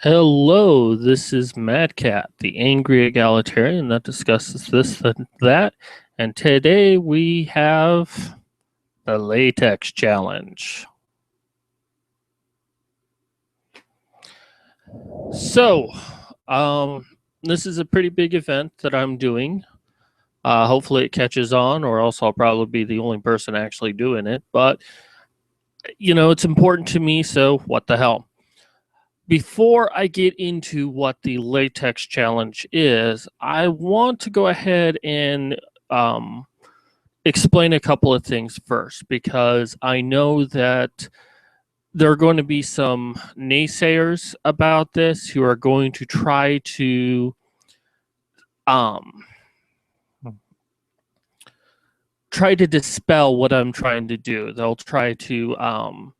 Hello, this is Mad Cat, the angry egalitarian that discusses this and that, and today we have the latex challenge. So, um, this is a pretty big event that I'm doing. Hopefully it catches on, or else I'll probably be the only person actually doing it, but it's important to me, so what the hell. Before I get into what the latex challenge is, I want to go ahead and explain a couple of things first, because I know that there are going to be some naysayers about this who are going to um, try to dispel what I'm trying to do. They'll try to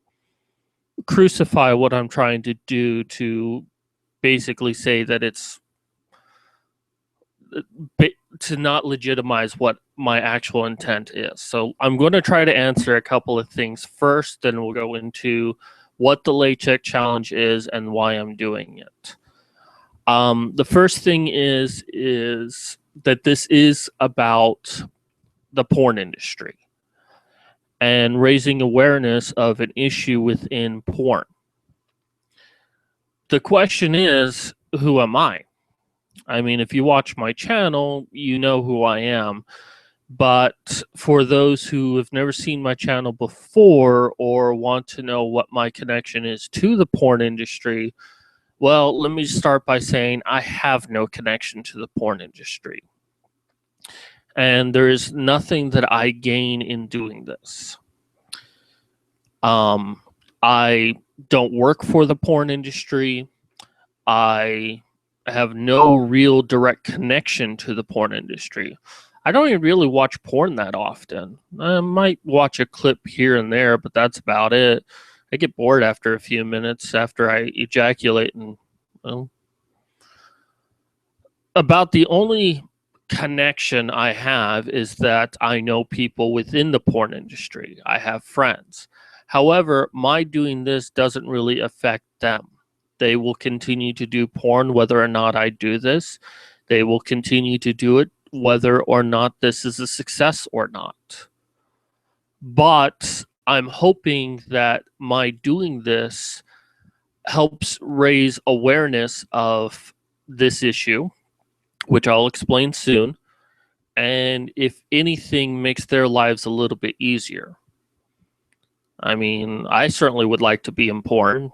crucify what I'm trying to do, to basically say that it's to not legitimize what my actual intent is. So I'm going to try to answer a couple of things first, then we'll go into what the latex challenge is and why I'm doing it. The first thing is that this is about the porn industry and raising awareness of an issue within porn. The question is, who am I? I mean, if you watch my channel, you know who I am. But for those who have never seen my channel before or want to know what my connection is to the porn industry, well, let me start by saying I have no connection to the porn industry. And there is nothing that I gain in doing this. I don't work for the porn industry. I have no real direct connection to the porn industry. I don't even really watch porn that often. I might watch a clip here and there, but that's about it. I get bored after a few minutes after I ejaculate, and about the only connection I have is that I know people within the porn industry. I have friends. However, my doing this doesn't really affect them. They will continue to do porn whether or not I do this. They will continue to do it whether or not this is a success or not. But I'm hoping that my doing this helps raise awareness of this issue, which I'll explain soon, and if anything, makes their lives a little bit easier. I mean, I certainly would like to be in porn,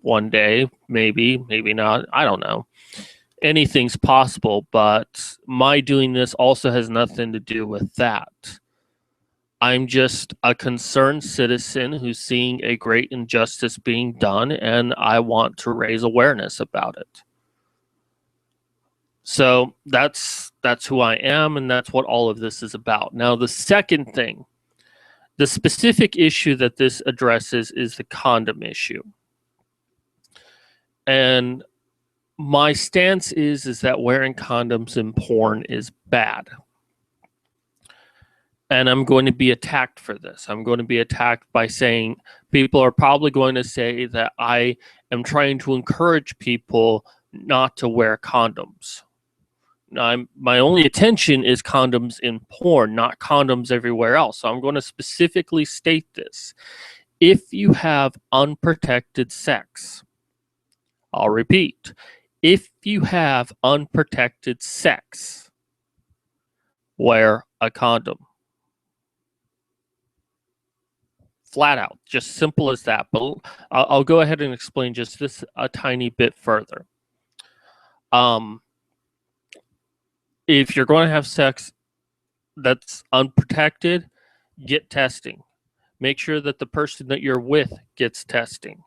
one day, maybe not. I don't know. Anything's possible, but my doing this also has nothing to do with that. I'm just a concerned citizen who's seeing a great injustice being done, and I want to raise awareness about it. So that's who I am, and that's what all of this is about. Now, the second thing, the specific issue that this addresses is the condom issue. And my stance is that wearing condoms in porn is bad. And I'm going to be attacked for this. I'm going to be attacked by saying, people are probably going to say that I am trying to encourage people not to wear condoms. My only attention is condoms in porn, not condoms everywhere else. So I'm going to specifically state this. If you have unprotected sex, I'll repeat, if you have unprotected sex, wear a condom. Flat out, just simple as that. But I'll go ahead and explain just this a tiny bit further. If you're going to have sex that's unprotected, get testing. Make sure that the person that you're with gets testing.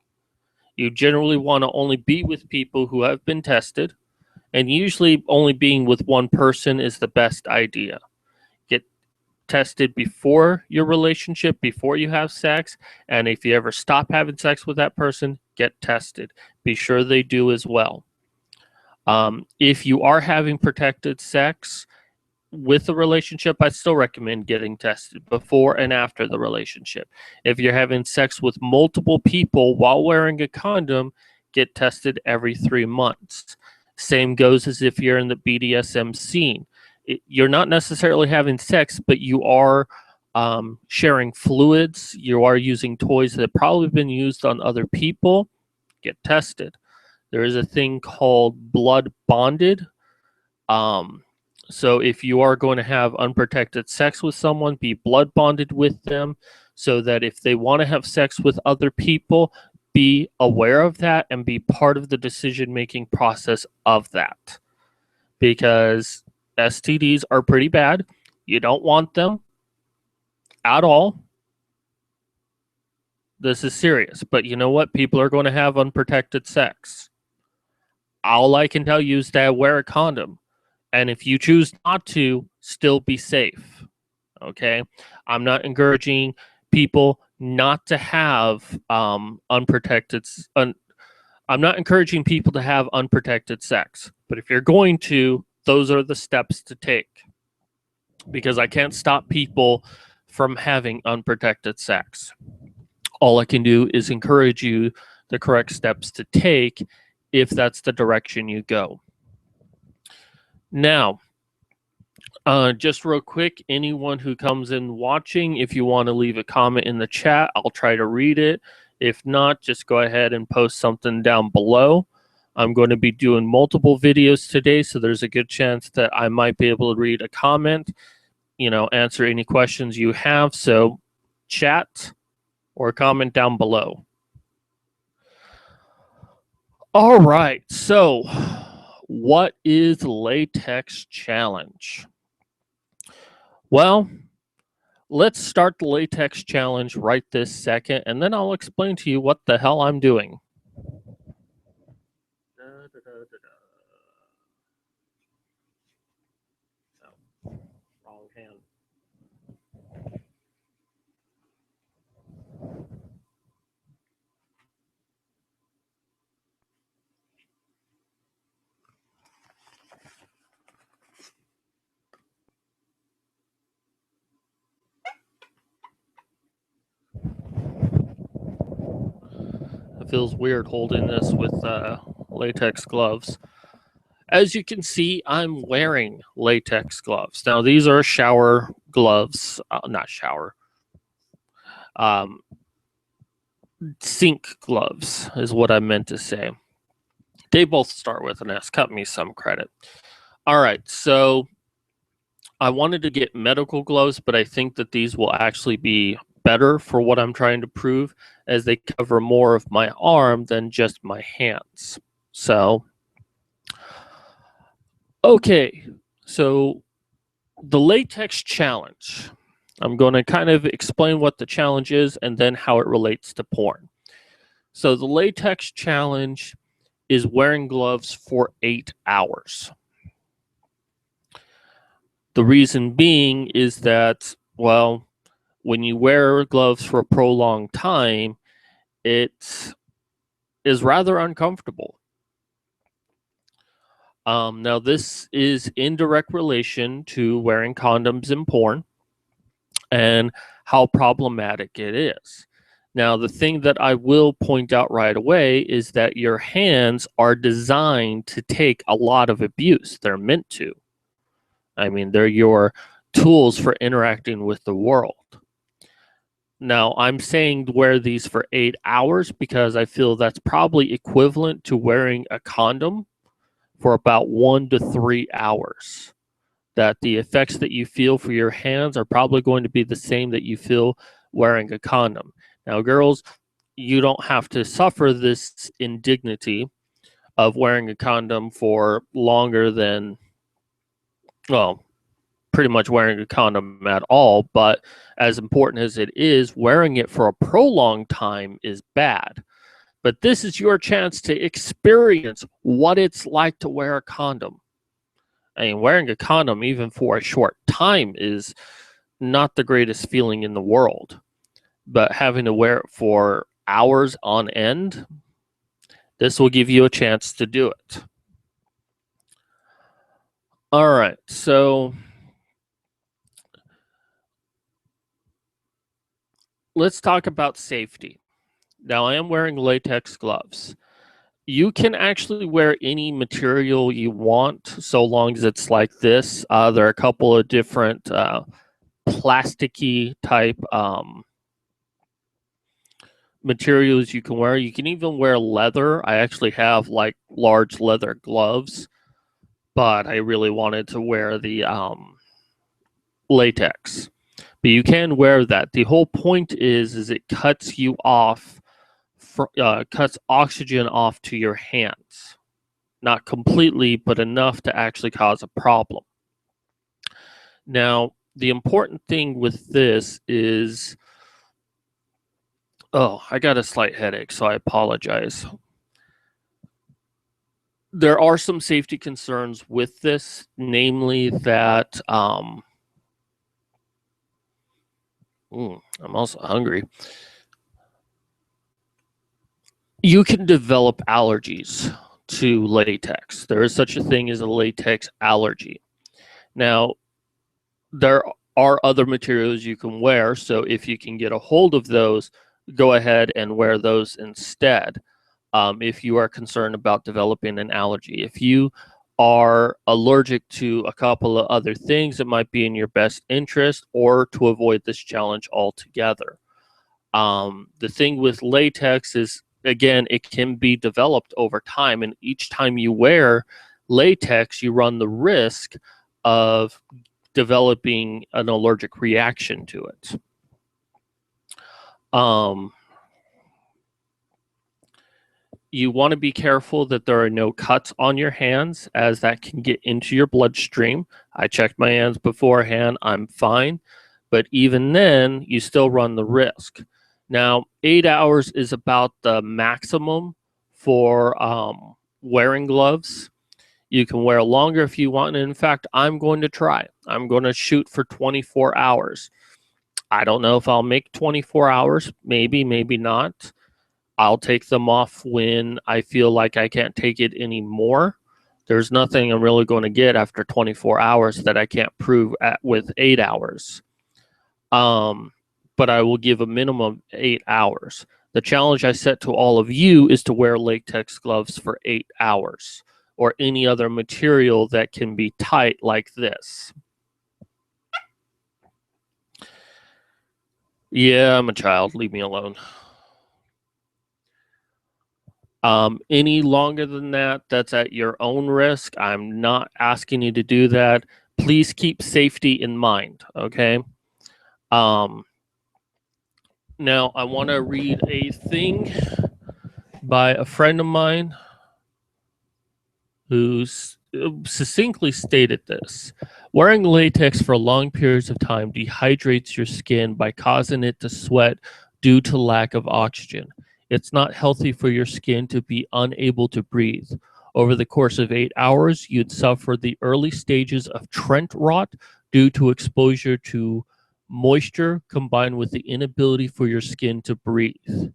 You generally want to only be with people who have been tested, and usually only being with one person is the best idea. Get tested before your relationship, before you have sex, and if you ever stop having sex with that person, get tested. Be sure they do as well. If you are having protected sex with a relationship, I still recommend getting tested before and after the relationship. If you're having sex with multiple people while wearing a condom, get tested every 3 months. Same goes as if you're in the BDSM scene. You're not necessarily having sex, but you are sharing fluids. You are using toys that have probably been used on other people. Get tested. There is a thing called blood bonded. So if you are going to have unprotected sex with someone, be blood bonded with them so that if they want to have sex with other people, be aware of that and be part of the decision making process of that. Because STDs are pretty bad. You don't want them at all. This is serious. But you know what? People are going to have unprotected sex. All I can tell you is that wear a condom. And if you choose not to, still be safe. Okay? I'm not encouraging people not to have unprotected. I'm not encouraging people to have unprotected sex. But if you're going to, those are the steps to take. Because I can't stop people from having unprotected sex. All I can do is encourage you the correct steps to take if that's the direction you go. Now, just real quick, anyone who comes in watching, if you want to leave a comment in the chat, I'll try to read it. If not, just go ahead and post something down below. I'm going to be doing multiple videos today, so there's a good chance that I might be able to read a comment, answer any questions you have. So chat or comment down below. All right, so what is latex challenge? Well, let's start the latex challenge right this second, and then I'll explain to you what the hell I'm doing. Oh, wrong hand. It feels weird holding this with latex gloves. As you can see, I'm wearing latex gloves. Now, these are shower gloves, not shower. Sink gloves is what I meant to say. They both start with an S. Cut me some credit. All right, so I wanted to get medical gloves, but I think that these will actually be better for what I'm trying to prove, as they cover more of my arm than just my hands. So, okay, so the latex challenge. I'm going to kind of explain what the challenge is and then how it relates to porn. So the latex challenge is wearing gloves for 8 hours. The reason being is that, well, when you wear gloves for a prolonged time, it is rather uncomfortable. Now, this is in direct relation to wearing condoms in porn and how problematic it is. Now, the thing that I will point out right away is that your hands are designed to take a lot of abuse. They're meant to. I mean, they're your tools for interacting with the world. Now, I'm saying wear these for 8 hours because I feel that's probably equivalent to wearing a condom for about 1 to 3 hours. That the effects that you feel for your hands are probably going to be the same that you feel wearing a condom. Now, girls, you don't have to suffer this indignity of wearing a condom for longer than, well, pretty much wearing a condom at all, but as important as it is, wearing it for a prolonged time is bad. But this is your chance to experience what it's like to wear a condom. I mean, wearing a condom, even for a short time, is not the greatest feeling in the world. But having to wear it for hours on end, this will give you a chance to do it. All right, so let's talk about safety. Now, I am wearing latex gloves. You can actually wear any material you want, so long as it's like this. There are a couple of different plasticky type materials you can wear. You can even wear leather. I actually have like large leather gloves, but I really wanted to wear the latex. But you can wear that. The whole point is it cuts you off, cuts oxygen off to your hands. Not completely, but enough to actually cause a problem. Now, the important thing with this is, oh, I got a slight headache, so I apologize. There are some safety concerns with this, namely that I'm also hungry. You can develop allergies to latex. There is such a thing as a latex allergy. Now, there are other materials you can wear, so if you can get a hold of those, go ahead and wear those instead. If you are concerned about developing an allergy, if you are allergic to a couple of other things, it might be in your best interest or to avoid this challenge altogether. The thing with latex is, again, it can be developed over time, and each time you wear latex, you run the risk of developing an allergic reaction to it. You want to be careful that there are no cuts on your hands, as that can get into your bloodstream. I checked my hands beforehand, I'm fine, but even then, you still run the risk. Now, 8 hours is about the maximum for wearing gloves. You can wear longer if you want, and in fact, I'm going to try. I'm going to shoot for 24 hours. I don't know if I'll make 24 hours, maybe, maybe not. I'll take them off when I feel like I can't take it anymore. There's nothing I'm really going to get after 24 hours that I can't prove with 8 hours. But I will give a minimum of 8 hours. The challenge I set to all of you is to wear latex gloves for 8 hours, or any other material that can be tight like this. Yeah, I'm a child. Leave me alone. Any longer than that, that's at your own risk. I'm not asking you to do that. Please keep safety in mind, okay? Now, I want to read a thing by a friend of mine who succinctly stated this. Wearing latex for long periods of time dehydrates your skin by causing it to sweat due to lack of oxygen. It's not healthy for your skin to be unable to breathe. Over the course of 8 hours, you'd suffer the early stages of Trent rot due to exposure to moisture combined with the inability for your skin to breathe.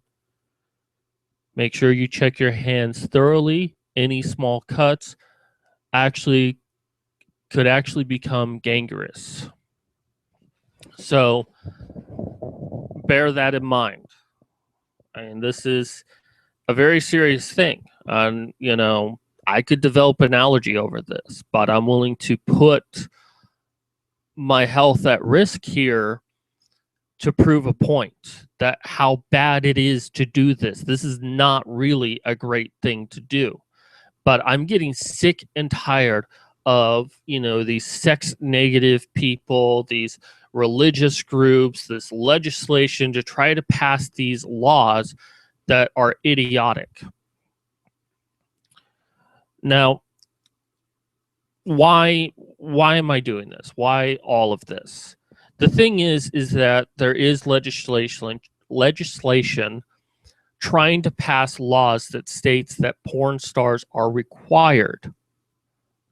Make sure you check your hands thoroughly. Any small cuts could actually become gangrenous. So bear that in mind. And this is a very serious thing. And, I could develop an allergy over this, but I'm willing to put my health at risk here to prove a point that how bad it is to do this. This is not really a great thing to do. But I'm getting sick and tired of, these sex negative people, these religious groups, this legislation to try to pass these laws that are idiotic. Now, why am I doing this? Why all of this? The thing is that there is legislation trying to pass laws that states that porn stars are required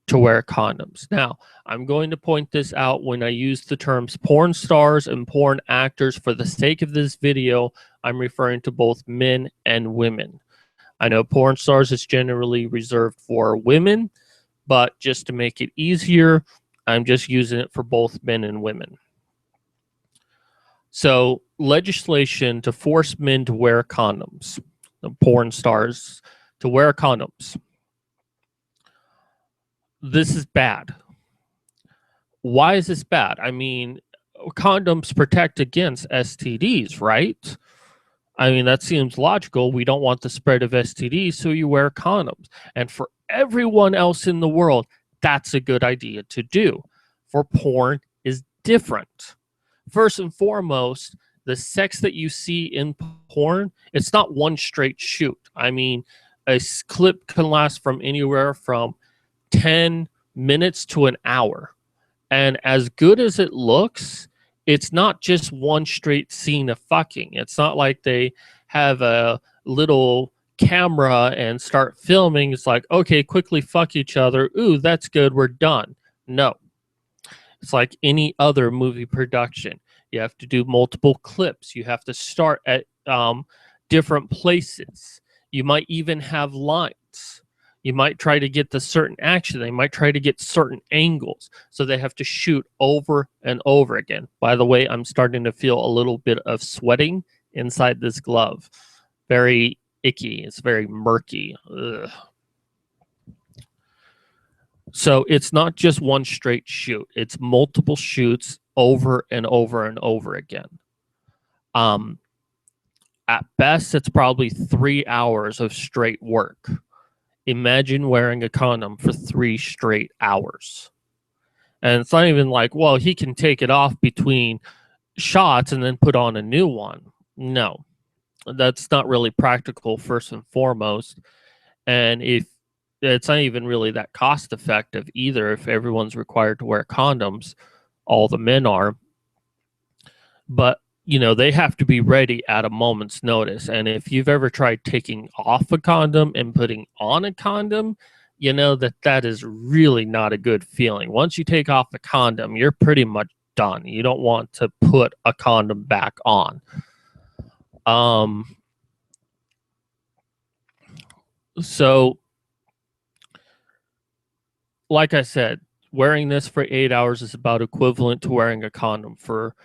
to wear condoms. Now, I'm going to point this out when I use the terms porn stars and porn actors. For the sake of this video, I'm referring to both men and women. I know porn stars is generally reserved for women, but just to make it easier, I'm just using it for both men and women. So, legislation to force men to wear condoms, the porn stars to wear condoms. This is bad. Why is this bad? I mean, condoms protect against STDs, right? I mean, that seems logical. We don't want the spread of STDs, so you wear condoms. And for everyone else in the world, that's a good idea to do. For porn is different. First and foremost, the sex that you see in porn, it's not one straight shoot. I mean, a clip can last from anywhere from 10 minutes to an hour. And as good as it looks, it's not just one straight scene of fucking. It's not like they have a little camera and start filming. It's like, okay, quickly fuck each other. Ooh, that's good. We're done. No. It's like any other movie production. You have to do multiple clips. You have to start at different places. You might even have lines. You might try to get the certain action. They might try to get certain angles. So they have to shoot over and over again. By the way, I'm starting to feel a little bit of sweating inside this glove. Very icky. It's very murky. Ugh. So it's not just one straight shoot. It's multiple shoots over and over and over again. At best, it's probably 3 hours of straight work. Imagine wearing a condom for 3 straight hours. And it's not even like, well, he can take it off between shots and then put on a new one. No, that's not really practical, first and foremost. And if it's not even really that cost effective either, if everyone's required to wear condoms, all the men are. But they have to be ready at a moment's notice. And if you've ever tried taking off a condom and putting on a condom, you know that is really not a good feeling. Once you take off the condom, you're pretty much done. You don't want to put a condom back on. So, like I said, wearing this for 8 hours is about equivalent to wearing a condom for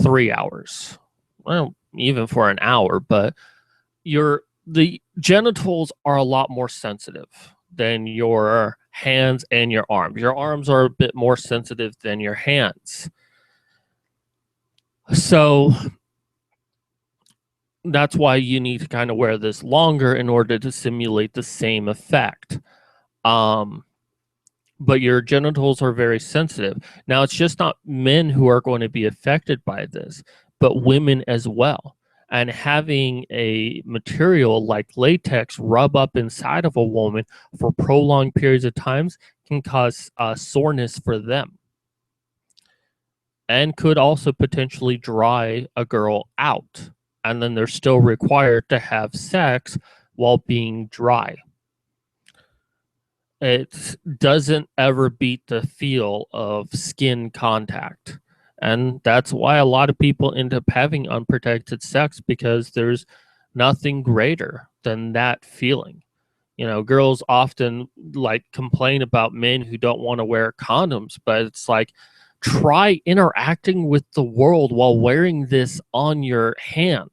3 hours. Well, even for an hour, but the genitals are a lot more sensitive than your hands and your arms. Your arms are a bit more sensitive than your hands. So that's why you need to kind of wear this longer in order to simulate the same effect. But your genitals are very sensitive. Now, it's just not men who are going to be affected by this, but women as well. And having a material like latex rub up inside of a woman for prolonged periods of times can cause soreness for them, and could also potentially dry a girl out. And then they're still required to have sex while being dry. It doesn't ever beat the feel of skin contact. And that's why a lot of people end up having unprotected sex, because there's nothing greater than that feeling. Girls often complain about men who don't want to wear condoms, but it's like, try interacting with the world while wearing this on your hand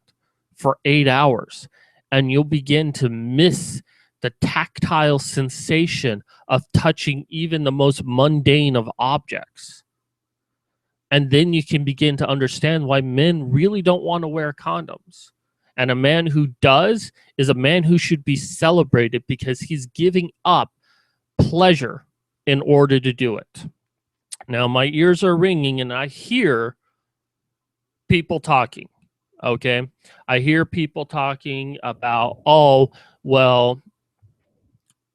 for 8 hours, and you'll begin to miss the tactile sensation of touching even the most mundane of objects. And then you can begin to understand why men really don't want to wear condoms. And a man who does is a man who should be celebrated, because he's giving up pleasure in order to do it. Now, my ears are ringing and I hear people talking. Okay. I hear people talking about, oh, well,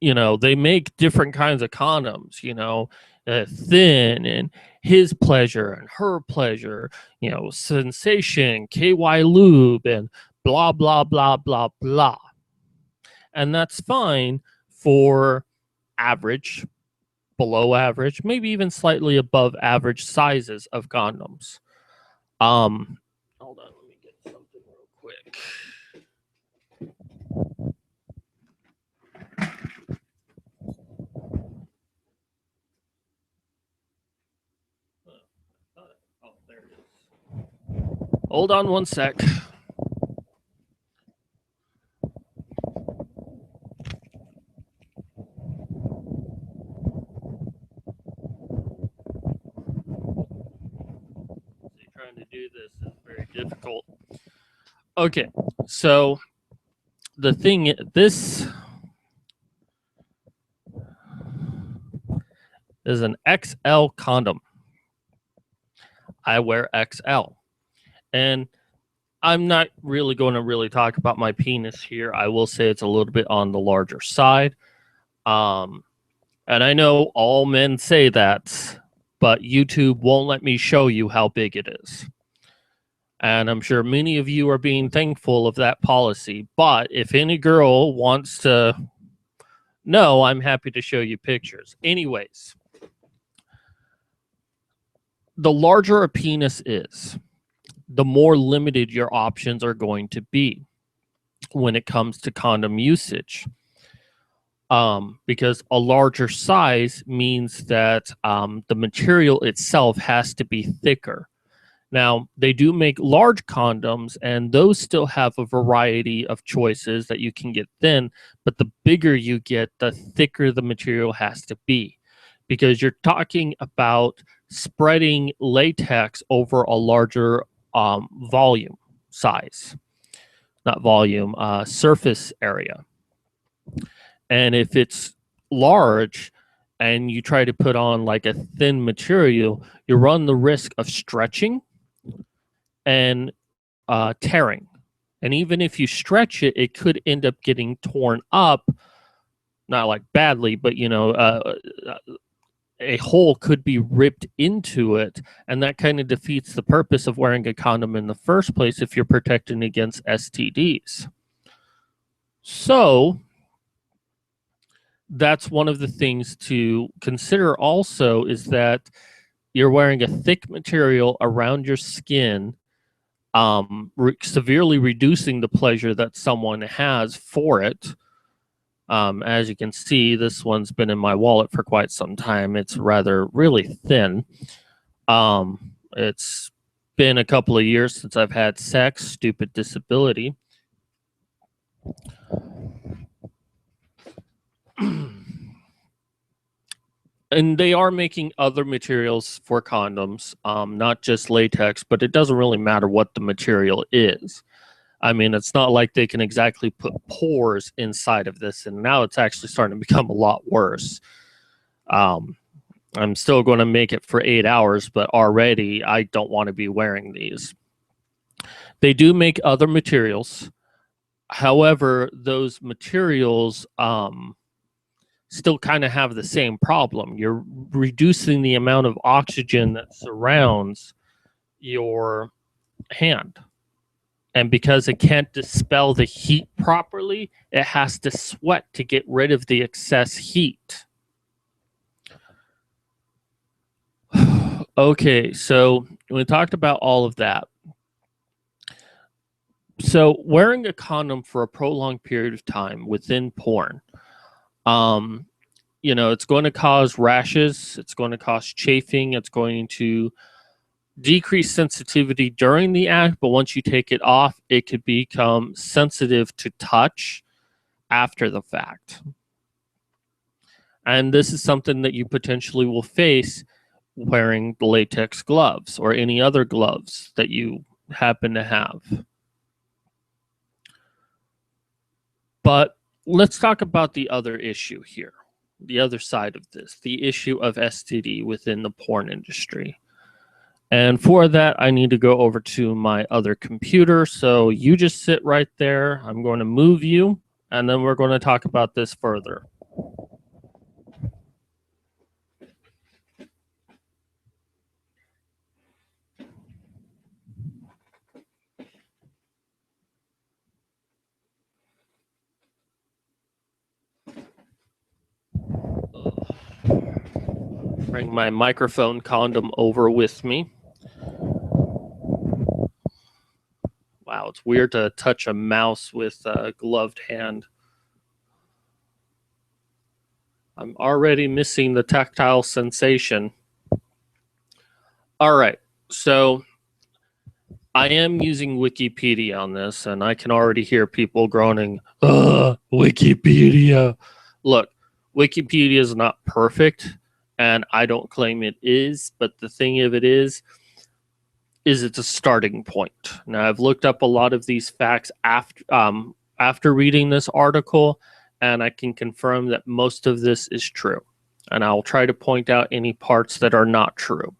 they make different kinds of condoms, thin and his pleasure and her pleasure, sensation, KY lube, and blah, blah, blah, blah, blah. And that's fine for average, below average, maybe even slightly above average sizes of condoms. Hold on, let me get something real quick. Oh, there it is. Hold on one sec. this is very difficult. Okay, so the thing, this is an XL condom. I wear XL. And I'm not really going to really talk about my penis here. I will say it's a little bit on the larger side. And I know all men say that, but YouTube won't let me show you how big it is. And I'm sure many of you are being thankful of that policy. But if any girl wants to know, I'm happy to show you pictures. Anyways, the larger a penis is, the more limited your options are going to be when it comes to condom usage. Because a larger size means that the material itself has to be thicker. Now, they do make large condoms, and those still have a variety of choices that you can get thin, but the bigger you get, the thicker the material has to be, because you're talking about spreading latex over a larger volume size, not volume, surface area. And if it's large and you try to put on like a thin material, you run the risk of stretching and tearing. And even if you stretch it, it could end up getting torn up, not like badly, but a hole could be ripped into it, and that kind of defeats the purpose of wearing a condom in the first place if you're protecting against STDs. So that's one of the things to consider also, is that you're wearing a thick material around your skin, severely reducing the pleasure that someone has for it. As you can see, this one's been in my wallet for quite some time. It's really thin. It's been a couple of years since I've had sex. Stupid disability. And they are making other materials for condoms, not just latex, but it doesn't really matter what the material is. I mean, it's not like they can exactly put pores inside of this, and now it's actually starting to become a lot worse. I'm still going to make it for 8 hours, but already I don't want to be wearing these. They do make other materials. However, those materials still kind of have the same problem. You're reducing the amount of oxygen that surrounds your hand. And because it can't dispel the heat properly, it has to sweat to get rid of the excess heat. Okay, so we talked about all of that. So wearing a condom for a prolonged period of time within porn, it's going to cause rashes, it's going to cause chafing, it's going to decrease sensitivity during the act, but once you take it off, it could become sensitive to touch after the fact. And this is something that you potentially will face wearing latex gloves or any other gloves that you happen to have. But let's talk about the other issue here, the other side of this, the issue of STD within the porn industry. And for that, I need to go over to my other computer. So you just sit right there. I'm going to move you, and then we're going to talk about this further. Bring my microphone condom over with me. Wow, it's weird to touch a mouse with a gloved hand. I'm already missing the tactile sensation. All right, so I am using Wikipedia on this, and I can already hear people groaning, Wikipedia. Look, Wikipedia is not perfect, and I don't claim it is, but the thing of it is, is it's a starting point. Now, I've looked up a lot of these facts after reading this article, and I can confirm that most of this is true. And I'll try to point out any parts that are not true.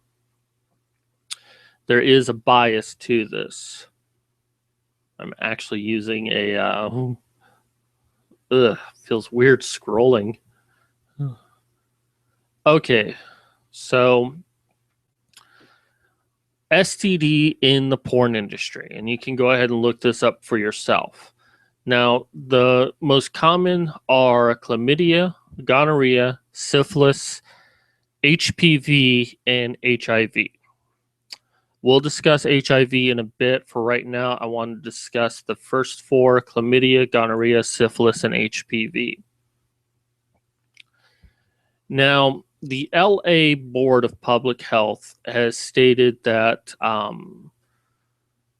There is a bias to this. I'm actually using a feels weird scrolling. Okay, so STD in the porn industry, and you can go ahead and look this up for yourself. Now, the most common are chlamydia, gonorrhea, syphilis, HPV, and HIV. We'll discuss HIV in a bit. For right now, I want to discuss the first four: chlamydia, gonorrhea, syphilis, and HPV. Now, the LA Board of Public Health has stated that out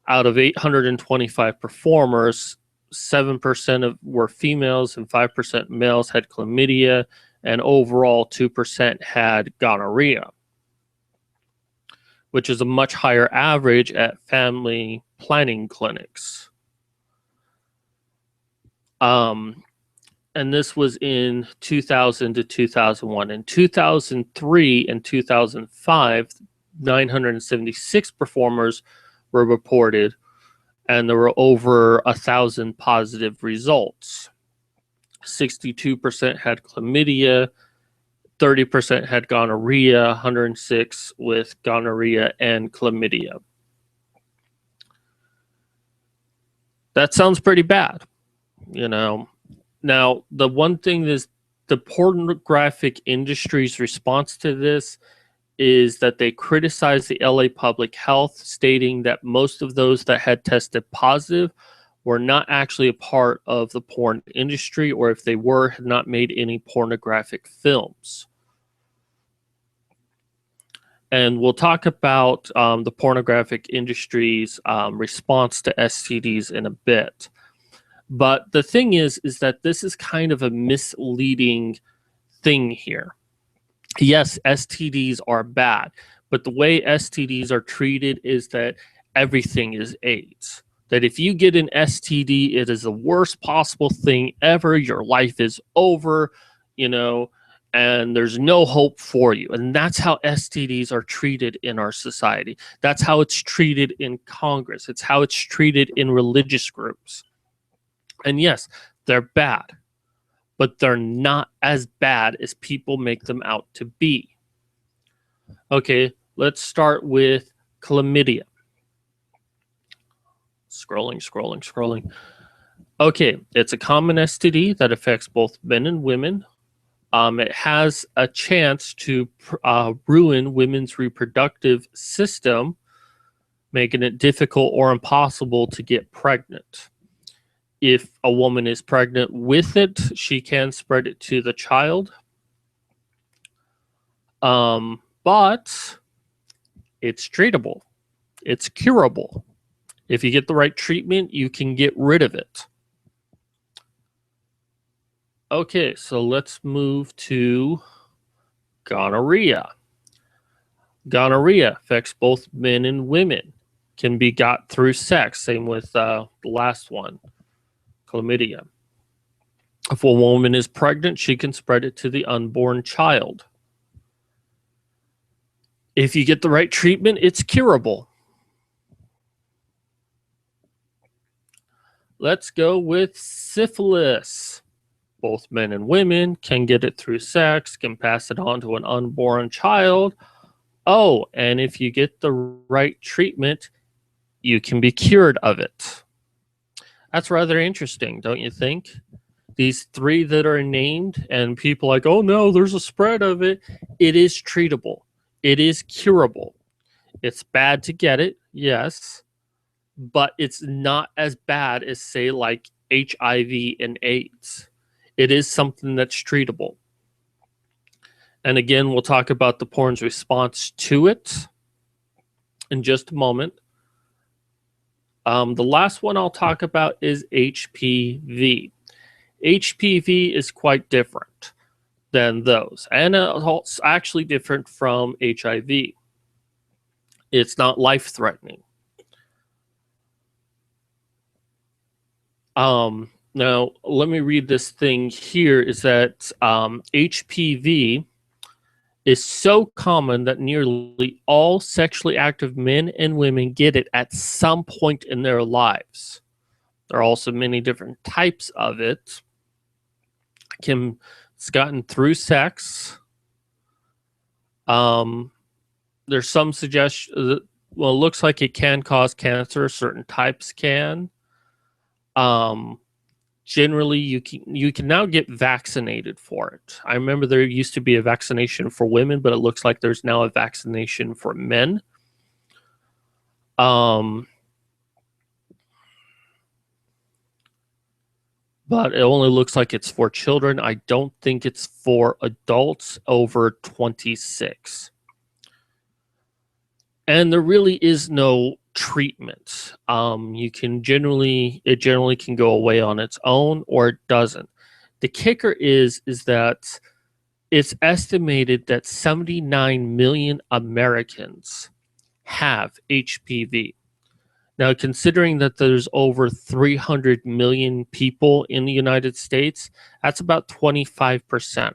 of 825 performers, 7% were females and 5% males had chlamydia, and overall 2% had gonorrhea, which is a much higher average at family planning clinics. And this was in 2000 to 2001. In 2003 and 2005, 976 performers were reported, and there were over 1,000 positive results. 62% had chlamydia, 30% had gonorrhea, 106 with gonorrhea and chlamydia. That sounds pretty bad, you know. Now, the one thing is the pornographic industry's response to this is that they criticize the LA Public Health, stating that most of those that had tested positive were not actually a part of the porn industry, or if they were, had not made any pornographic films. And we'll talk about the pornographic industry's response to STDs in a bit. But the thing is that this is kind of a misleading thing here. Yes, STDs are bad, but the way STDs are treated is that everything is AIDS. That if you get an STD, it is the worst possible thing ever. Your life is over, you know, and there's no hope for you. And that's how STDs are treated in our society. That's how it's treated in Congress. It's how it's treated in religious groups. And yes, they're bad, but they're not as bad as people make them out to be. Okay, let's start with chlamydia. Scrolling. Okay, it's a common STD that affects both men and women. It has a chance to ruin women's reproductive system, making it difficult or impossible to get pregnant. If a woman is pregnant with it, she can spread it to the child. But it's treatable. It's curable. If you get the right treatment, you can get rid of it. Okay, so let's move to gonorrhea. Gonorrhea affects both men and women. Can be got through sex. Same with the last one, chlamydia. If a woman is pregnant, she can spread it to the unborn child. If you get the right treatment, it's curable. Let's go with syphilis. Both men and women can get it through sex, can pass it on to an unborn child. Oh, and if you get the right treatment, you can be cured of it. That's rather interesting, don't you think? These three that are named, and people are like, oh no, there's a spread of it. It is treatable. It is curable. It's bad to get it, yes, but it's not as bad as, say, like HIV and AIDS. It is something that's treatable. And again, we'll talk about the porn's response to it in just a moment. The last one I'll talk about is HPV. HPV is quite different than those, and it's actually different from HIV. It's not life-threatening. Now, let me read this thing here. Is that HPV is so common that nearly all sexually active men and women get it at some point in their lives. There are also many different types of it. It's gotten through sex. There's some suggestion that, well, it looks like it can cause cancer. Certain types can. Generally, you can now get vaccinated for it. I remember there used to be a vaccination for women, but it looks like there's now a vaccination for men. But it only looks like it's for children. I don't think it's for adults over 26. And there really is no treatment. It generally can go away on its own, or it doesn't. The kicker is that it's estimated that 79 million Americans have HPV. Now, considering that there's over 300 million people in the United States, that's about 25%.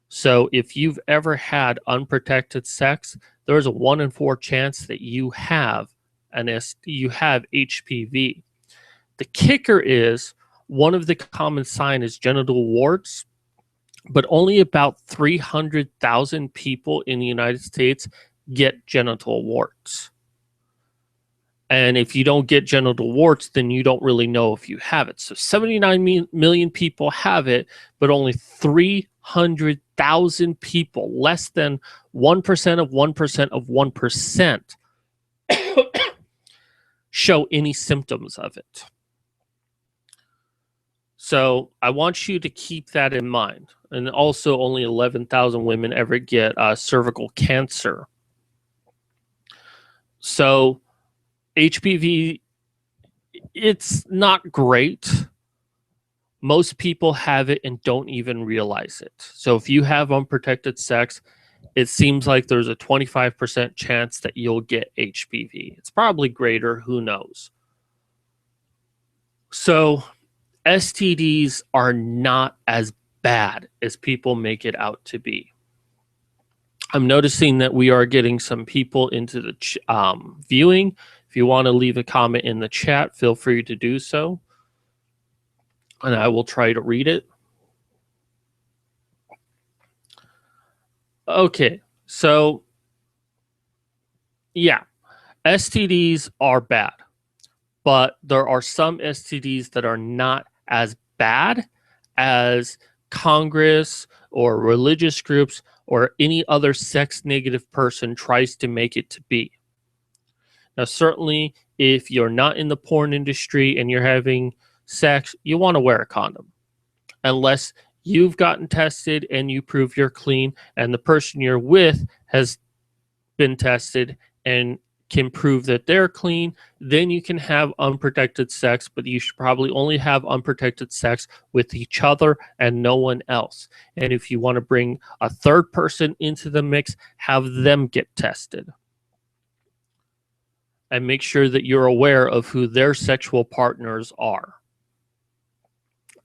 So if you've ever had unprotected sex, there's a 1 in 4 chance that you have HPV. The kicker is one of the common signs is genital warts, but only about 300,000 people in the United States get genital warts. And if you don't get genital warts, then you don't really know if you have it. So 79 million people have it, but only 300,000 people, less than 1% of 1% of 1%, show any symptoms of it. So I want you to keep that in mind. And also, only 11,000 women ever get cervical cancer. So HPV, it's not great. Most people have it and don't even realize it. So if you have unprotected sex, it seems like there's a 25% chance that you'll get HPV. It's probably greater, who knows. So STDs are not as bad as people make it out to be. I'm noticing that we are getting some people into the viewing. If you want to leave a comment in the chat, feel free to do so, and I will try to read it. Okay, so yeah, STDs are bad, but there are some STDs that are not as bad as Congress or religious groups or any other sex negative person tries to make it to be. Now, certainly, if you're not in the porn industry and you're having sex, you want to wear a condom, unless you've gotten tested and you prove you're clean and the person you're with has been tested and can prove that they're clean. Then you can have unprotected sex, but you should probably only have unprotected sex with each other and no one else. And if you want to bring a third person into the mix, have them get tested. And make sure that you're aware of who their sexual partners are.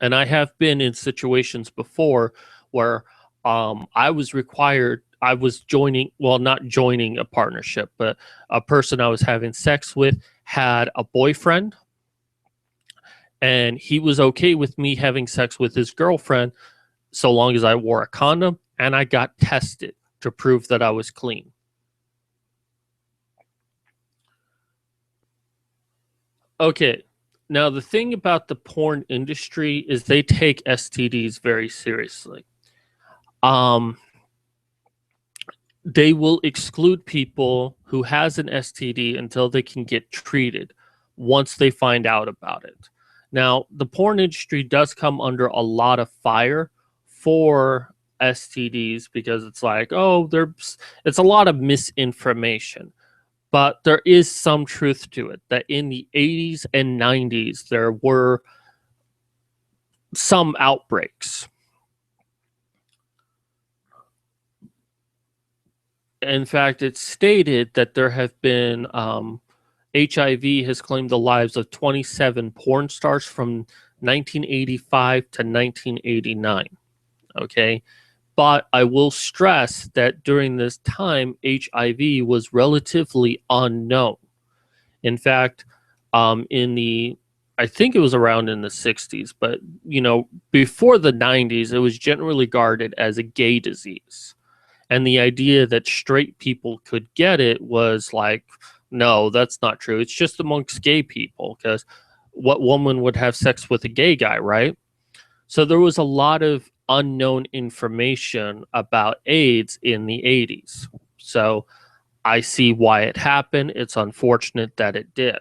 And I have been in situations before where I was joining, well, not joining a partnership, but a person I was having sex with had a boyfriend, and he was okay with me having sex with his girlfriend so long as I wore a condom and I got tested to prove that I was clean. Okay, now the thing about the porn industry is they take STDs very seriously. They will exclude people who has an STD until they can get treated once they find out about it. Now, the porn industry does come under a lot of fire for STDs because it's like, oh, it's a lot of misinformation. But there is some truth to it that in the 80s and 90s, there were some outbreaks. In fact, it's stated that there have been HIV has claimed the lives of 27 porn stars from 1985 to 1989. Okay. But I will stress that during this time, HIV was relatively unknown. In fact, I think it was around in the 60s, but before the 90s, it was generally regarded as a gay disease. And the idea that straight people could get it was like, no, that's not true. It's just amongst gay people, because what woman would have sex with a gay guy, right? So there was a lot of unknown information about AIDS in the 80s. So I see why it happened. It's unfortunate that it did.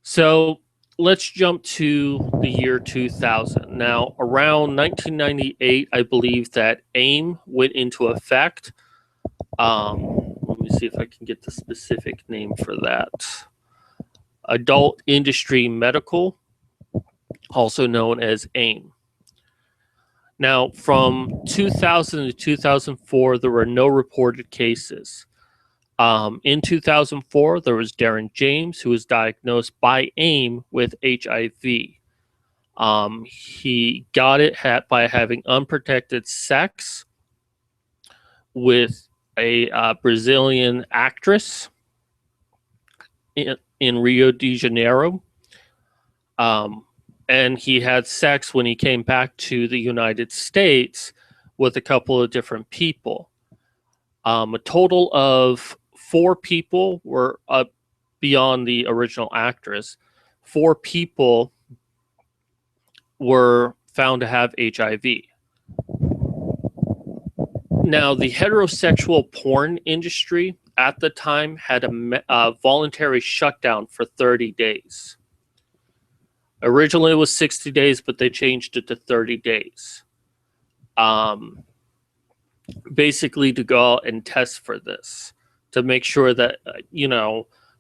So let's jump to the year 2000. Now, around 1998, I believe that AIM went into effect. Let me see if I can get the specific name for that. Adult Industry Medical, also known as AIM. Now, from 2000 to 2004, there were no reported cases. In 2004, there was Darren James, who was diagnosed by AIM with HIV. He got it by having unprotected sex with a Brazilian actress in Rio de Janeiro. And he had sex when he came back to the United States with a couple of different people. A total of 4 people were up beyond the original actress. 4 people were found to have HIV. Now, the heterosexual porn industry at the time had a voluntary shutdown for 30 days. Originally, it was 60 days, but they changed it to 30 days. Basically to go out and test for this, to make sure that,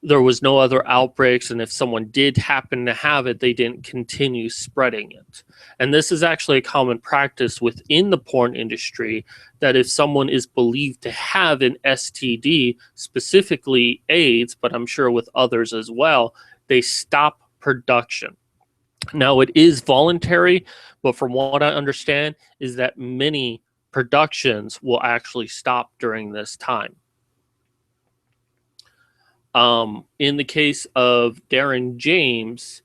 there was no other outbreaks, and if someone did happen to have it, they didn't continue spreading it. And this is actually a common practice within the porn industry, that if someone is believed to have an STD, specifically AIDS, but I'm sure with others as well, they stop production. Now, it is voluntary, but from what I understand is that many productions will actually stop during this time. In the case of Darren James,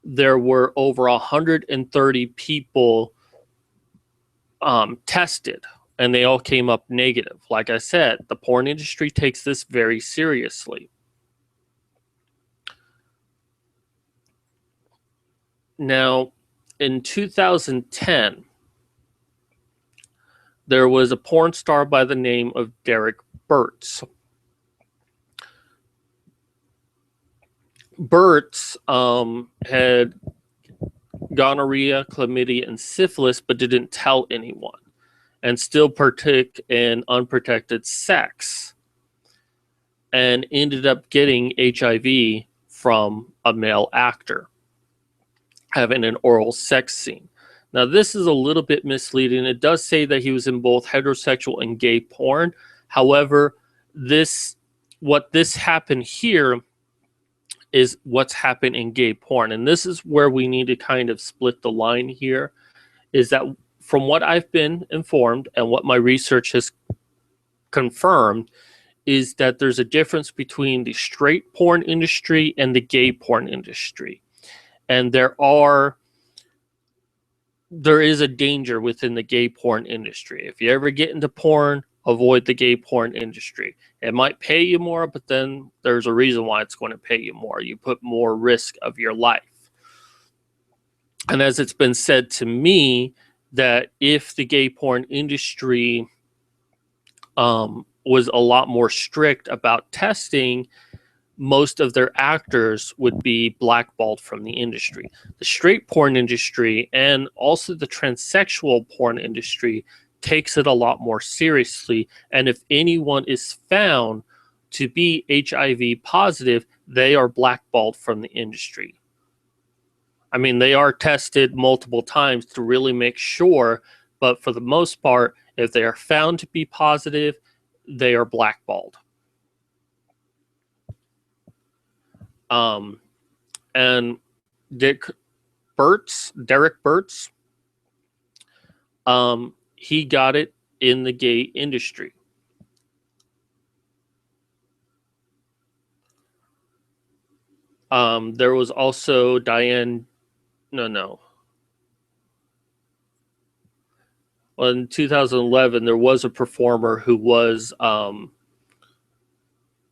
there were over 130 people tested, and they all came up negative. Like I said, the porn industry takes this very seriously. Now, in 2010, there was a porn star by the name of Derek Burtz. Burtz had gonorrhea, chlamydia, and syphilis, but didn't tell anyone, and still partook in unprotected sex, and ended up getting HIV from a male actor having an oral sex scene. Now, this is a little bit misleading. It does say that he was in both heterosexual and gay porn. However, what happened here is what's happened in gay porn. And this is where we need to kind of split the line here, is that from what I've been informed and what my research has confirmed, is that there's a difference between the straight porn industry and the gay porn industry. And there is a danger within the gay porn industry. If you ever get into porn, avoid the gay porn industry. It might pay you more, but then there's a reason why it's going to pay you more. You put more risk of your life. And as it's been said to me, that if the gay porn industry was a lot more strict about testing, most of their actors would be blackballed from the industry. The straight porn industry and also the transsexual porn industry takes it a lot more seriously. And if anyone is found to be HIV positive, they are blackballed from the industry. I mean, they are tested multiple times to really make sure but for the most part, if they are found to be positive, they are blackballed. And Derek Burtz, he got it in the gay industry. There was also Well, in 2011, there was a performer who was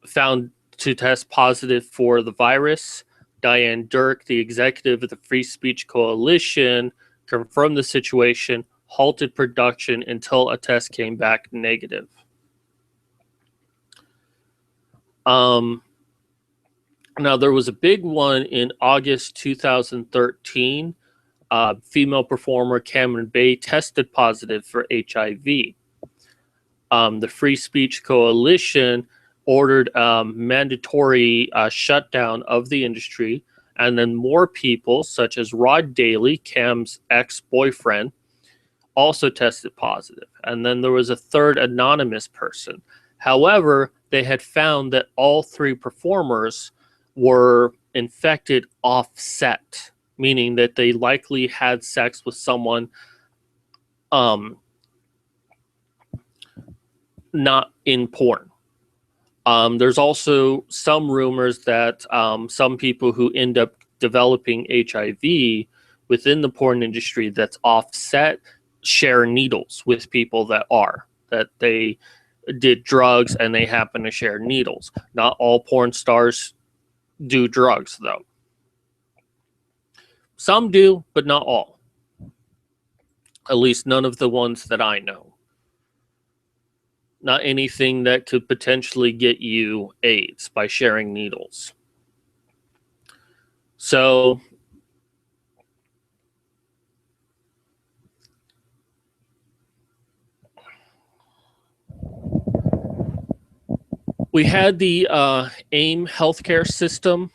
found to test positive for the virus. Diane Dirk, the executive of the Free Speech Coalition, confirmed the situation, halted production until a test came back negative. Now, there was a big one in August 2013. Female performer Cameron Bay tested positive for HIV. The Free Speech Coalition ordered mandatory shutdown of the industry, and then more people, such as Rod Daly, Cam's ex-boyfriend, also tested positive. And then there was a third anonymous person. However, they had found that all three performers were infected offset, meaning that they likely had sex with someone not in porn. There's also some rumors that some people who end up developing HIV within the porn industry that's offset share needles with people that they did drugs and they happen to share needles. Not all porn stars do drugs, though. Some do, but not all. At least none of the ones that I know. Not anything that could potentially get you AIDS by sharing needles. So we had the AIM healthcare system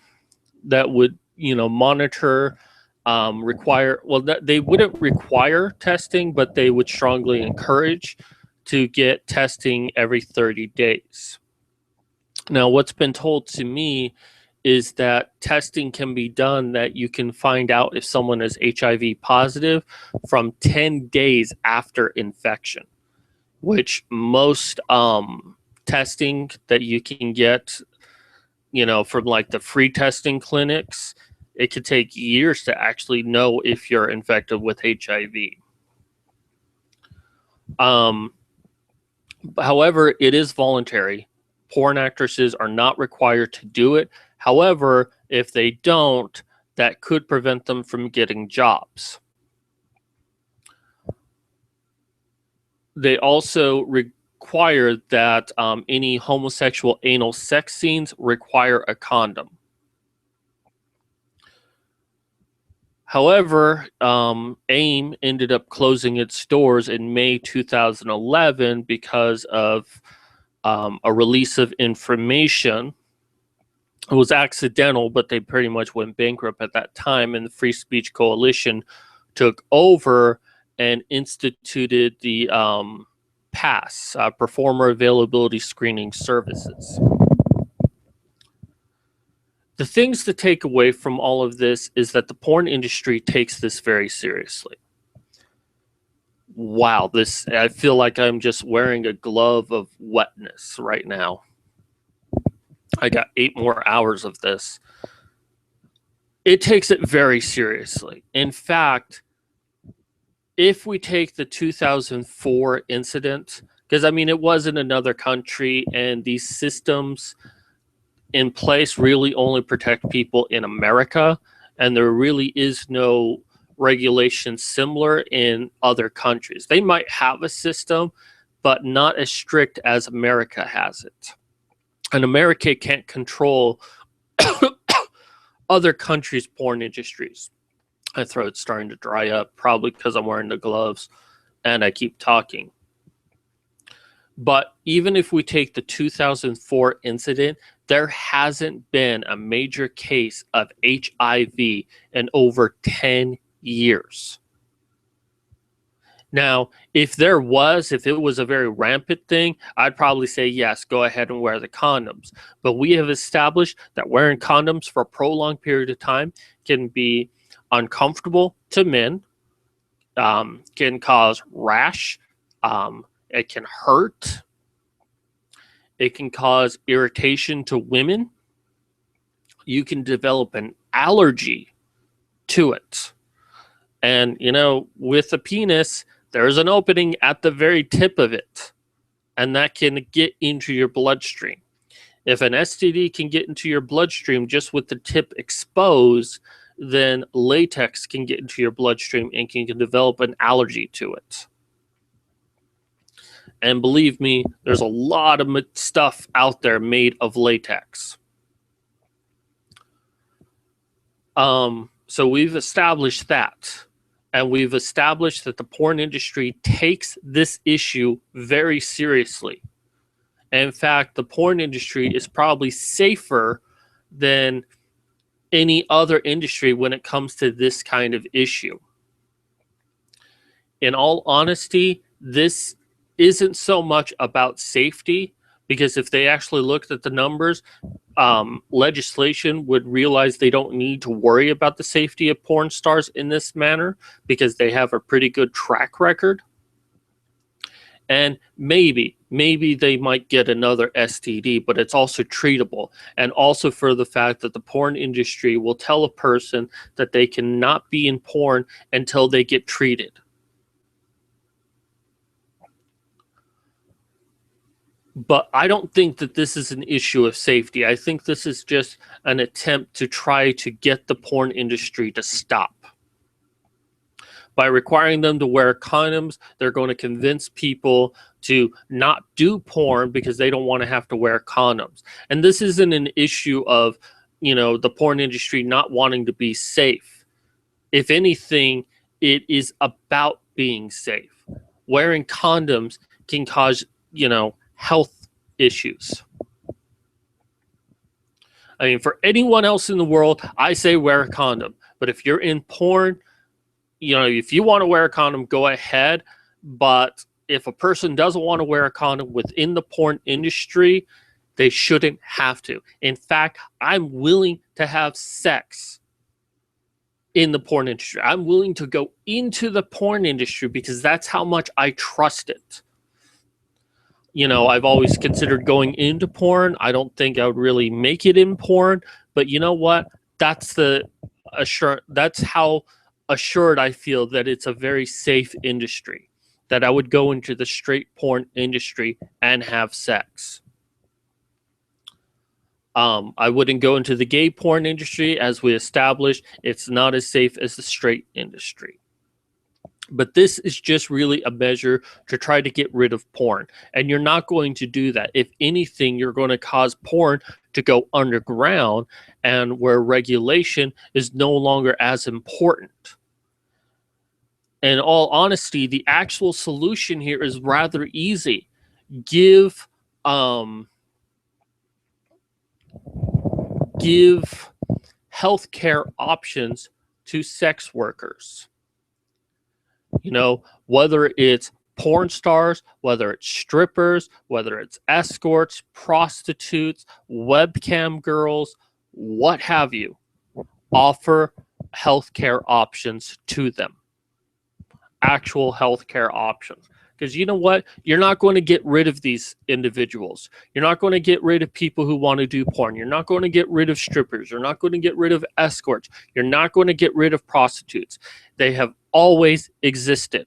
that would, monitor, they wouldn't require testing, but they would strongly encourage to get testing every 30 days. Now, what's been told to me is that testing can be done that you can find out if someone is HIV positive from 10 days after infection, which most testing that you can get, from like the free testing clinics, it could take years to actually know if you're infected with HIV. However, it is voluntary. Porn actresses are not required to do it. However, if they don't, that could prevent them from getting jobs. They also require that any homosexual anal sex scenes require a condom. However, AIM ended up closing its doors in May 2011 because of a release of information. It was accidental, but they pretty much went bankrupt at that time, and the Free Speech Coalition took over and instituted the PASS, Performer Availability Screening Services. The things to take away from all of this is that the porn industry takes this very seriously. Wow, I feel like I'm just wearing a glove of wetness right now. I got 8 more hours of this. It takes it very seriously. In fact, if we take the 2004 incident, because it was in another country, and these systems in place really only protect people in America, and there really is no regulation similar in other countries. They might have a system, but not as strict as America has it. And America can't control other countries' porn industries. My throat's starting to dry up, probably because I'm wearing the gloves and I keep talking. But even if we take the 2004 incident, there hasn't been a major case of HIV in over 10 years. Now, if it was a very rampant thing, I'd probably say yes, go ahead and wear the condoms. But we have established that wearing condoms for a prolonged period of time can be uncomfortable to men, can cause rash, it can hurt, it can cause irritation to women. You can develop an allergy to it. And, with a penis, there's an opening at the very tip of it, and that can get into your bloodstream. If an STD can get into your bloodstream just with the tip exposed, then latex can get into your bloodstream and can develop an allergy to it. And believe me, there's a lot of stuff out there made of latex. So we've established that. And we've established that the porn industry takes this issue very seriously. And in fact, the porn industry is probably safer than any other industry when it comes to this kind of issue. In all honesty, this isn't so much about safety, because if they actually looked at the numbers, legislation would realize they don't need to worry about the safety of porn stars in this manner because they have a pretty good track record. And maybe they might get another STD, but it's also treatable. And also for the fact that the porn industry will tell a person that they cannot be in porn until they get treated. But I don't think that this is an issue of safety. I think this is just an attempt to try to get the porn industry to stop. By requiring them to wear condoms, they're going to convince people to not do porn because they don't want to have to wear condoms. And this isn't an issue of, the porn industry not wanting to be safe. If anything, it is about being safe. Wearing condoms can cause, health issues. I mean, for anyone else in the world, I say wear a condom. But if you're in porn, if you want to wear a condom, go ahead. But if a person doesn't want to wear a condom within the porn industry, they shouldn't have to. In fact, I'm willing to have sex in the porn industry. I'm willing to go into the porn industry because that's how much I trust it. I've always considered going into porn. I don't think I would really make it in porn, but you know what? That's how assured I feel that it's a very safe industry, that I would go into the straight porn industry and have sex. I wouldn't go into the gay porn industry. As we established, it's not as safe as the straight industry. But this is just really a measure to try to get rid of porn. And you're not going to do that. If anything, you're going to cause porn to go underground, and where regulation is no longer as important. In all honesty, the actual solution here is rather easy. Give healthcare options to sex workers. Whether it's porn stars, whether it's strippers, whether it's escorts, prostitutes, webcam girls, what have you, offer healthcare options to them. Actual healthcare options. Because you know what? You're not going to get rid of these individuals. You're not going to get rid of people who want to do porn. You're not going to get rid of strippers. You're not going to get rid of escorts. You're not going to get rid of prostitutes. They have always existed.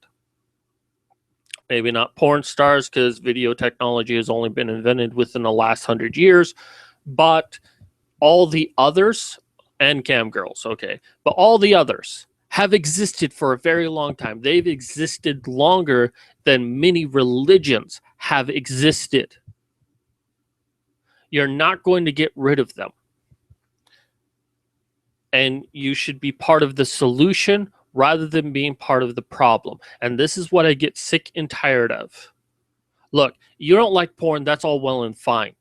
Maybe not porn stars, because video technology has only been invented within the last 100 years, but all the others, and cam girls, okay, but all the others have existed for a very long time. They've existed longer than many religions have existed. You're not going to get rid of them. And you should be part of the solution rather than being part of the problem. And this is what I get sick and tired of. Look, you don't like porn, that's all well and fine.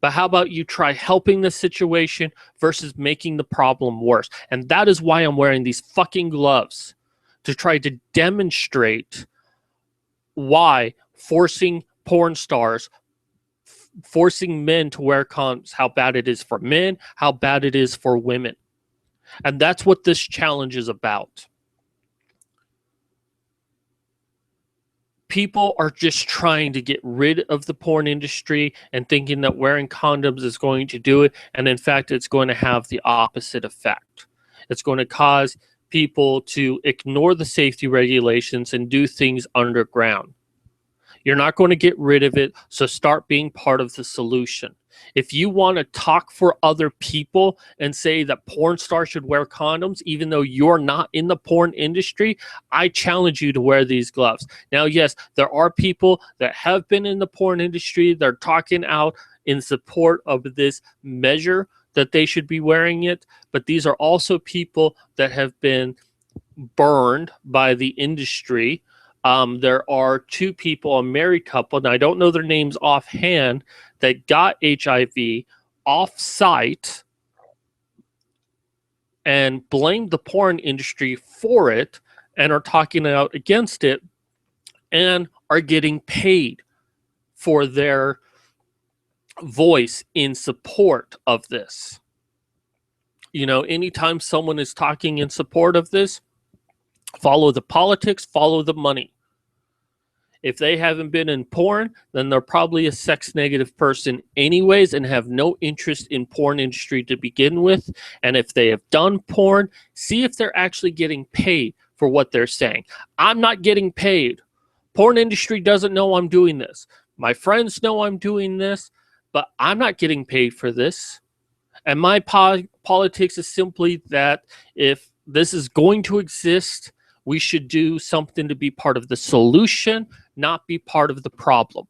But how about you try helping the situation versus making the problem worse? And that is why I'm wearing these fucking gloves. to try to demonstrate why forcing porn stars, forcing men to wear condoms, how bad it is for men, how bad it is for women. And that's what this challenge is about. People are just trying to get rid of the porn industry and thinking that wearing condoms is going to do it. And in fact, it's going to have the opposite effect. It's going to cause people to ignore the safety regulations and do things underground. You're not going to get rid of it, so start being part of the solution. If you want to talk for other people and say that porn stars should wear condoms, even though you're not in the porn industry, I challenge you to wear these gloves. Now, yes, there are people that have been in the porn industry. They're talking out in support of this measure that they should be wearing it. But these are also people that have been burned by the industry. There are two people, a married couple, and I don't know their names offhand, that got HIV off-site and blamed the porn industry for it and are talking out against it and are getting paid for their voice in support of this. You know, anytime someone is talking in support of this, follow the politics, follow the money. If they haven't been in porn, then they're probably a sex negative person anyways and have no interest in porn industry to begin with. And if they have done porn, see if they're actually getting paid for what they're saying. I'm not getting paid. Porn industry doesn't know I'm doing this. My friends know I'm doing this, but I'm not getting paid for this. And my politics is simply that if this is going to exist, we should do something to be part of the solution, not be part of the problem.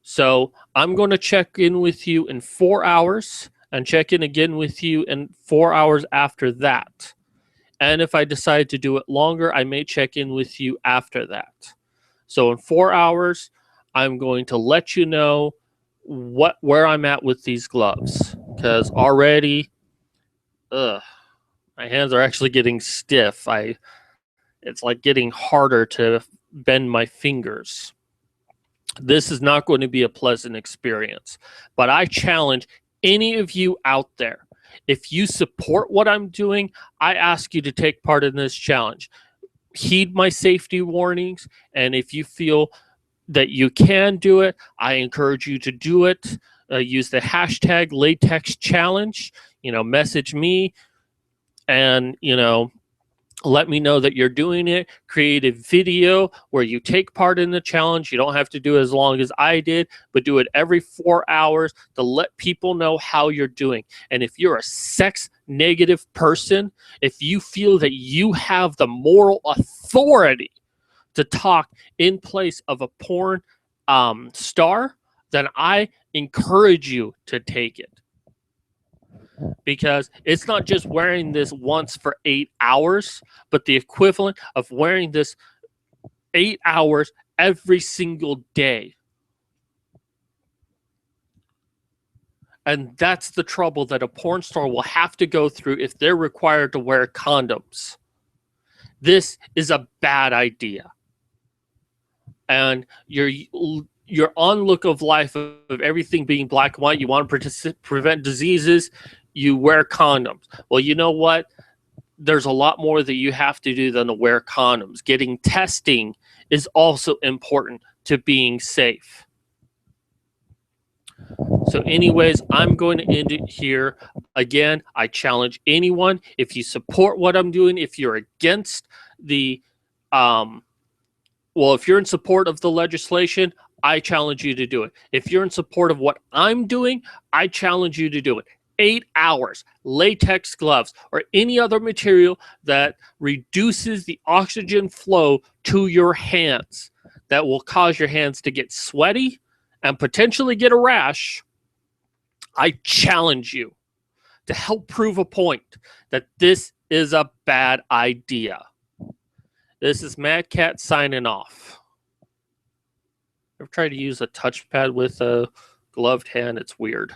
So I'm going to check in with you in 4 hours and check in again with you in 4 hours after that. And if I decide to do it longer, I may check in with you after that. So in 4 hours, I'm going to let you know where I'm at with these gloves. Because already, my hands are actually getting stiff. It's like getting harder to bend my fingers. This is not going to be a pleasant experience. But I challenge any of you out there, if you support what I'm doing, I ask you to take part in this challenge. Heed my safety warnings, and if you feel that you can do it, I encourage you to do it. Use the hashtag latex challenge. Message me and let me know that you're doing it. Create a video where you take part in the challenge. You don't have to do it as long as I did, but do it every 4 hours to let people know how you're doing. And if you're a sex negative person, if you feel that you have the moral authority to talk in place of a porn star, then I encourage you to take it. Because it's not just wearing this once for 8 hours, but the equivalent of wearing this 8 hours every single day. And that's the trouble that a porn star will have to go through if they're required to wear condoms. This is a bad idea. And your onlook of life of everything being black and white, you want to prevent diseases, you wear condoms. Well, you know what? There's a lot more that you have to do than to wear condoms. Getting testing is also important to being safe. So anyways, I'm going to end it here. Again, I challenge anyone, if you support what I'm doing, if you're against the, if you're in support of the legislation, I challenge you to do it. If you're in support of what I'm doing, I challenge you to do it. 8 hours, latex gloves, or any other material that reduces the oxygen flow to your hands that will cause your hands to get sweaty and potentially get a rash. I challenge you to help prove a point that this is a bad idea. This is Mad Cat signing off. Ever tried to use a touchpad with a gloved hand? It's weird.